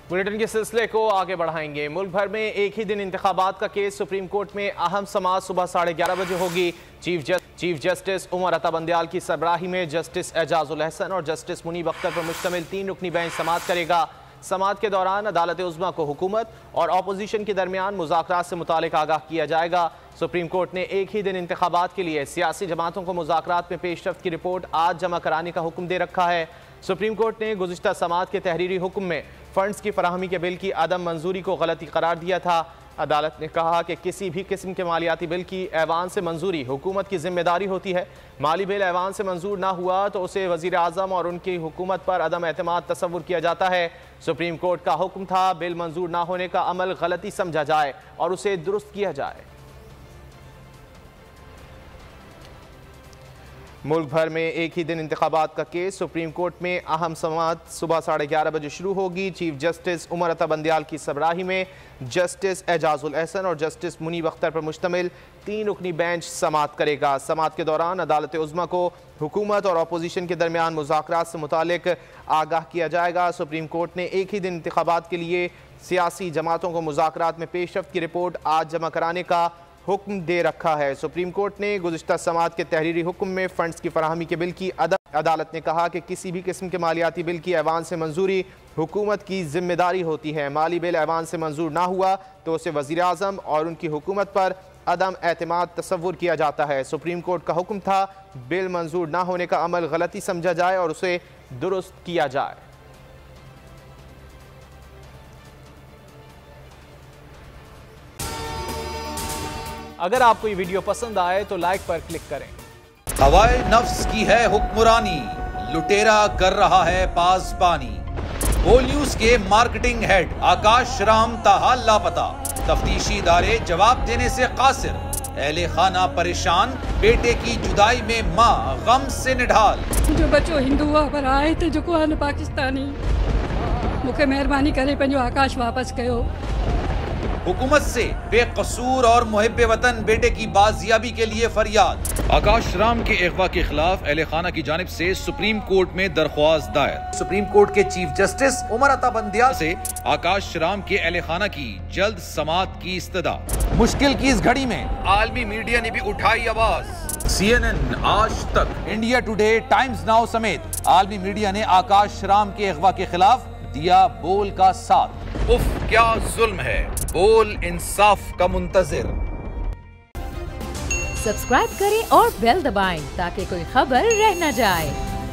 Bulletin के सिलसिले को आगे बढ़ाएंगे। मुल्क भर में एक ही दिन इंतखाबात का केस सुप्रीम कोर्ट में अहम समाअत सुबह 11:30 बजे होगी। चीफ जस्टिस उमर अता बंदयाल की सरबराही में जस्टिस एजाजुल अहसन और जस्टिस मुनीब अख्तर पर मुश्तमिल 3 रुकनी बेंच समाअत करेगा। समाअत के दौरान अदालत उज़्मा को हुकूमत और अपोजिशन के दरमियान मुज़ाकरात से मुतालिक आगाह किया जाएगा। सुप्रीम कोर्ट ने एक ही दिन इंतखाबात के लिए सियासी जमातों को मुज़ाकरात में पेशरफ्त की रिपोर्ट आज जमा कराने का हुक्म दे रखा है। सुप्रीम कोर्ट ने गुज़िश्ता समाअत के तहरीरी हुक्म में फंड्स की फराहमी के बिल की अदम मंजूरी को गलती करार दिया था। अदालत ने कहा कि किसी भी किस्म के मालियाती बिल की ऐवान से मंजूरी हुकूमत की जिम्मेदारी होती है। माली बिल ऐवान से मंजूर ना हुआ तो उसे वज़ीर आज़म और उनकी हुकूमत पर अदम एतमाद तस्वुर किया जाता है। सुप्रीम कोर्ट का हुक्म था बिल मंजूर ना होने का अमल गलती समझा जाए और उसे दुरुस्त किया जाए। मुल्क भर में एक ही दिन इंतखाबात का केस सुप्रीम कोर्ट में अहम समाअत सुबह 11:30 बजे शुरू होगी। चीफ जस्टिस उमर अता बंदयाल की सरबराही में जस्टिस एजाजुल अहसन और जस्टिस मुनीब अख्तर पर मुश्तमिल 3 रुकनी बेंच समाअत करेगा। समाअत के दौरान अदालत उज़्मा को हुकूमत और अपोजिशन के दरमियान मुज़ाकरात से मुतालिक आगाह किया जाएगा। सुप्रीम कोर्ट ने एक ही दिन इंतखाबात के लिए सियासी जमातों को मुज़ाकरात में पेशरफ्त की रिपोर्ट आज जमा कराने का हुक्म दे रखा है। सुप्रीम कोर्ट ने गुज़िश्ता समाअत के तहरीरी हुक्म में फंड्स की फराहमी के बिल की अदालत ने कहा कि किसी भी किस्म के मालियाती बिल की ऐवान से मंजूरी हुकूमत की जिम्मेदारी होती है। माली बिल ऐवान से मंजूर ना हुआ तो उसे वज़ीर आज़म और उनकी हुकूमत पर अदम एतमाद तस्वुर किया जाता है। सुप्रीम कोर्ट का हुक्म था बिल मंजूर ना होने का अमल गलती समझा जाए और उसे दुरुस्त किया जाए। अगर आपको ये वीडियो पसंद आए तो लाइक पर क्लिक करें। हवाए नफ्स की है हुक्मरानी, लुटेरा कर रहा है पासबानी। ओ न्यूज के मार्केटिंग हेड आकाश राम ताहा लापता, तफ्तीशी इदारे जवाब देने से कासिर। अहले खाना परेशान, बेटे की जुदाई में माँ गम से निढाल। जो बच्चो हिंदू हुआ पर आए थे जो को पाकिस्तानी, मुझे मेहरबानी करे पंहिंजो आकाश वापस कयो। हुकूमत से बेकसूर और मुहिब्बे वतन बेटे की बाजियाबी के लिए फरियाद। आकाश राम के अगवा के खिलाफ अहले खाना की जानिब से सुप्रीम कोर्ट में दरख्वास्त दायर। सुप्रीम कोर्ट के चीफ जस्टिस उमर अता बंदयाल से आकाश राम के अहले खाना की जल्द समाअत की इस्तदा। मुश्किल की इस घड़ी में आलमी मीडिया ने भी उठाई आवाज। CNN, आज तक, इंडिया टुडे, टाइम्स नाउ समेत आलमी मीडिया ने आकाश राम के अगवा के खिलाफ दिया बोल का साथ। उफ क्या जुल्म है, बोल इंसाफ का मुंतजिर। सब्सक्राइब करें और बेल दबाएं ताकि कोई खबर रह न जाए।